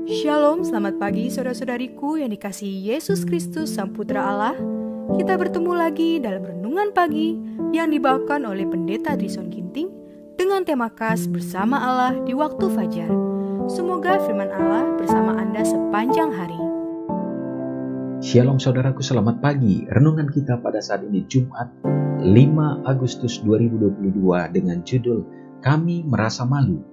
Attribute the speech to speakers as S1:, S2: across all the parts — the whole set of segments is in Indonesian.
S1: Shalom, selamat pagi saudara-saudariku yang dikasihi Yesus Kristus Sang Putra Allah. Kita bertemu lagi dalam Renungan Pagi yang dibawakan oleh Pendeta Trison Ginting dengan tema khas Bersama Allah di Waktu Fajar. Semoga firman Allah bersama Anda sepanjang hari.
S2: Shalom saudaraku, selamat pagi. Renungan kita pada saat ini Jumat 5 Agustus 2022 dengan judul Kami Merasa Malu.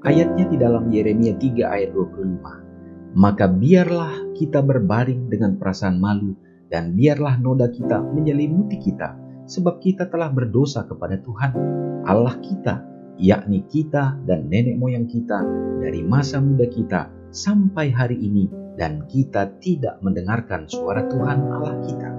S2: Ayatnya di dalam Yeremia 3 ayat 25. Maka biarlah kita berbaring dengan perasaan malu dan biarlah noda kita menyelimuti kita, sebab kita telah berdosa kepada Tuhan Allah kita, yakni kita dan nenek moyang kita dari masa muda kita sampai hari ini, dan kita tidak mendengarkan suara Tuhan Allah kita.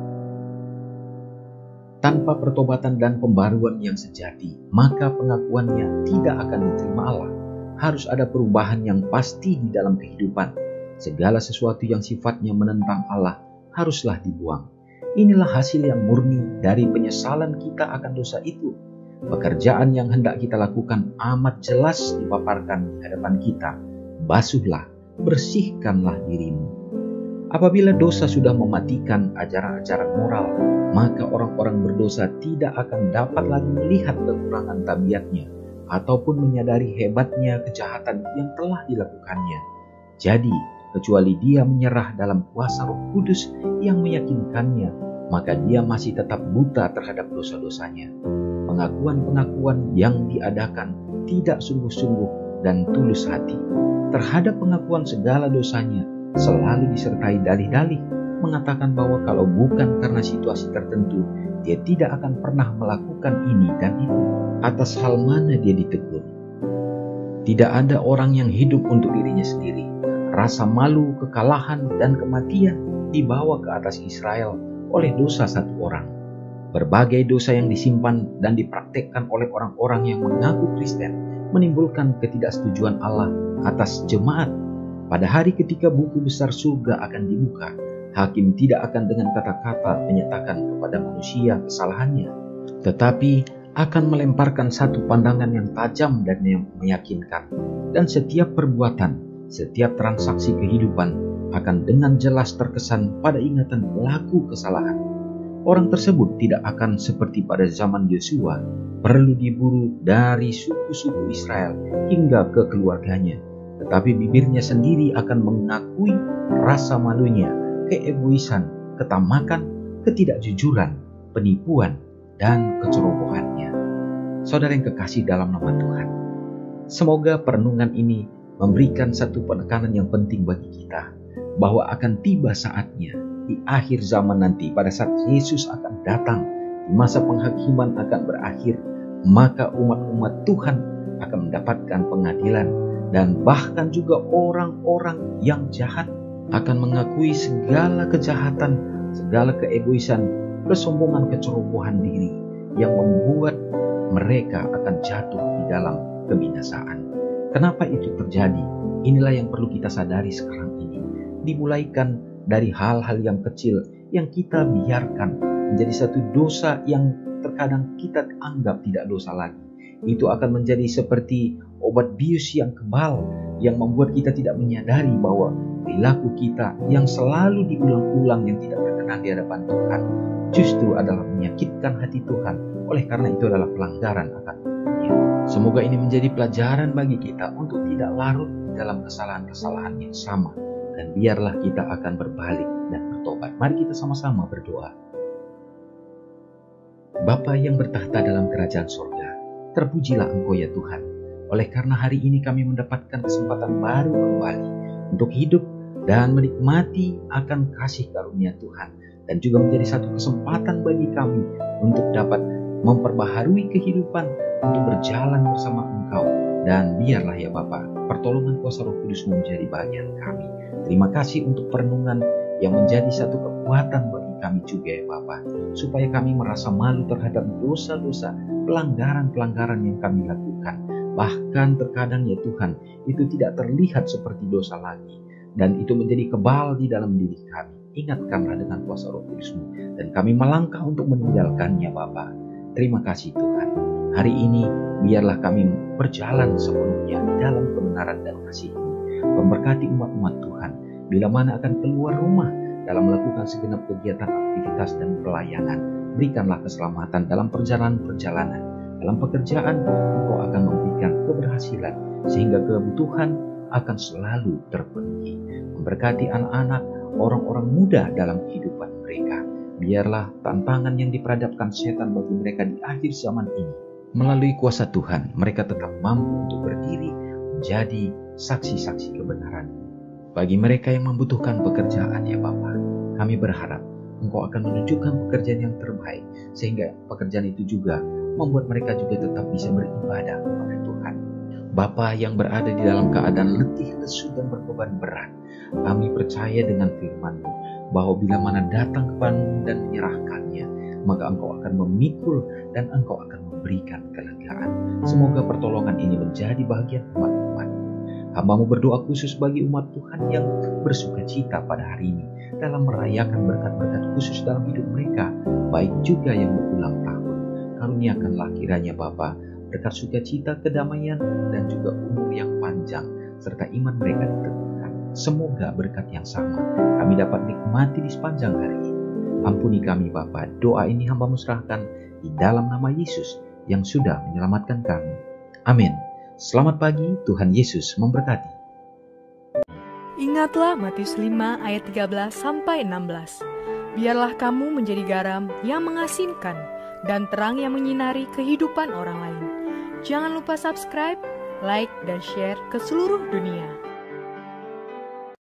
S2: Tanpa pertobatan dan pembaruan yang sejati, maka pengakuannya tidak akan diterima Allah. Harus ada perubahan yang pasti di dalam kehidupan. Segala sesuatu yang sifatnya menentang Allah haruslah dibuang. Inilah hasil yang murni dari penyesalan kita akan dosa itu. Pekerjaan yang hendak kita lakukan amat jelas dipaparkan di hadapan kita. Basuhlah, bersihkanlah dirimu. Apabila dosa sudah mematikan ajaran-ajaran moral, maka orang-orang berdosa tidak akan dapat lagi melihat kekurangan tabiatnya ataupun menyadari hebatnya kejahatan yang telah dilakukannya. Jadi, kecuali dia menyerah dalam kuasa Roh Kudus yang meyakinkannya, maka dia masih tetap buta terhadap dosa-dosanya. Pengakuan-pengakuan yang diadakan tidak sungguh-sungguh dan tulus hati. Terhadap pengakuan segala dosanya, selalu disertai dalih-dalih, mengatakan bahwa kalau bukan karena situasi tertentu, dia tidak akan pernah melakukan ini dan itu. Atas hal mana dia ditegur? Tidak ada orang yang hidup untuk dirinya sendiri. Rasa malu, kekalahan, dan kematian dibawa ke atas Israel oleh dosa satu orang. Berbagai dosa yang disimpan dan dipraktekkan oleh orang-orang yang mengaku Kristen menimbulkan ketidaksetujuan Allah atas jemaat. Pada hari ketika buku besar surga akan dibuka, hakim tidak akan dengan kata-kata menyatakan kepada manusia kesalahannya, tetapi akan melemparkan satu pandangan yang tajam dan yang meyakinkan. Dan setiap perbuatan, setiap transaksi kehidupan akan dengan jelas terkesan pada ingatan pelaku kesalahan. Orang tersebut tidak akan seperti pada zaman Yosua, perlu diburu dari suku-suku Israel hingga ke keluarganya, tetapi bibirnya sendiri akan mengakui rasa malunya, keegoisan, ketamakan, ketidakjujuran, penipuan, dan kecerobohannya. Saudara yang kekasih dalam nama Tuhan, semoga perenungan ini memberikan satu penekanan yang penting bagi kita, bahwa akan tiba saatnya di akhir zaman nanti, pada saat Yesus akan datang, di masa penghakiman akan berakhir, maka umat-umat Tuhan akan mendapatkan pengadilan, dan bahkan juga orang-orang yang jahat akan mengakui segala kejahatan, segala keegoisan, kesombongan, kecerobohan diri yang membuat mereka akan jatuh di dalam kebinasaan. Kenapa itu terjadi? Inilah yang perlu kita sadari sekarang ini. Dimulaikan dari hal-hal yang kecil yang kita biarkan menjadi satu dosa yang terkadang kita anggap tidak dosa lagi. Itu akan menjadi seperti obat bius yang kebal yang membuat kita tidak menyadari bahwa perilaku kita yang selalu diulang-ulang yang tidak berkenan di hadapan Tuhan justru adalah menyakitkan hati Tuhan. Oleh karena itu adalah pelanggaran akan hukumnya. Semoga ini menjadi pelajaran bagi kita untuk tidak larut dalam kesalahan-kesalahan yang sama, dan biarlah kita akan berbalik dan bertobat. Mari kita sama-sama berdoa. Bapa yang bertahta dalam kerajaan surga, terpujilah Engkau ya Tuhan. Oleh karena hari ini kami mendapatkan kesempatan baru kembali untuk hidup dan menikmati akan kasih karunia Tuhan, dan juga menjadi satu kesempatan bagi kami untuk dapat memperbaharui kehidupan, untuk berjalan bersama Engkau. Dan biarlah ya Bapa, pertolongan kuasa Roh Kudus menjadi bagian kami. Terima kasih untuk perenungan yang menjadi satu kekuatan bagi kami juga ya Bapa, supaya kami merasa malu terhadap dosa-dosa, pelanggaran-pelanggaran yang kami lakukan. Bahkan terkadang ya Tuhan, itu tidak terlihat seperti dosa lagi, dan itu menjadi kebal di dalam diri kami. Ingatkanlah dengan kuasa Roh Kudus-Mu, dan kami melangkah untuk meninggalkannya Bapa. Terima kasih Tuhan. Hari ini biarlah kami berjalan sepenuhnya dalam kebenaran dan kasih-Mu. Memberkati umat-umat Tuhan bila mana akan keluar rumah dalam melakukan segenap kegiatan, aktivitas, dan pelayanan. Berikanlah keselamatan dalam perjalanan-perjalanan. Dalam pekerjaan, Engkau akan memberikan keberhasilan sehingga kebutuhan akan selalu terpenuhi. Memberkati anak-anak, orang-orang muda dalam kehidupan mereka. Biarlah tantangan yang diperhadapkan setan bagi mereka di akhir zaman ini, melalui kuasa Tuhan, mereka tetap mampu untuk berdiri menjadi saksi-saksi kebenaran. Bagi mereka yang membutuhkan pekerjaan, ya Bapa, kami berharap Engkau akan menunjukkan pekerjaan yang terbaik, sehingga pekerjaan itu juga membuat mereka juga tetap bisa beribadah kepada Tuhan. Bapa yang berada di dalam keadaan letih, lesu, dan berbeban berat, kami percaya dengan firman-Mu bahwa bila mana datang kepadamu dan menyerahkannya, maka Engkau akan memikul dan Engkau akan memberikan kelegaan. Semoga pertolongan ini menjadi bagian umat-umat. Hamba-Mu berdoa khusus bagi umat Tuhan yang bersuka cita pada hari ini dalam merayakan berkat-berkat khusus dalam hidup mereka, baik juga yang berulang tahun. Karuniakanlah kiranya Bapa berkat sukacita, kedamaian, dan juga umur yang panjang, serta iman mereka diteguhkan. Semoga berkat yang sama kami dapat nikmati di sepanjang hari ini. Ampuni kami Bapa, doa ini hamba-Mu serahkan di dalam nama Yesus yang sudah menyelamatkan kami. Amin. Selamat pagi, Tuhan Yesus memberkati.
S1: Ingatlah Matius 5 ayat 13-16. Biarlah kamu menjadi garam yang mengasinkan dan terang yang menyinari kehidupan orang lain. Jangan lupa subscribe, like, dan share ke seluruh dunia.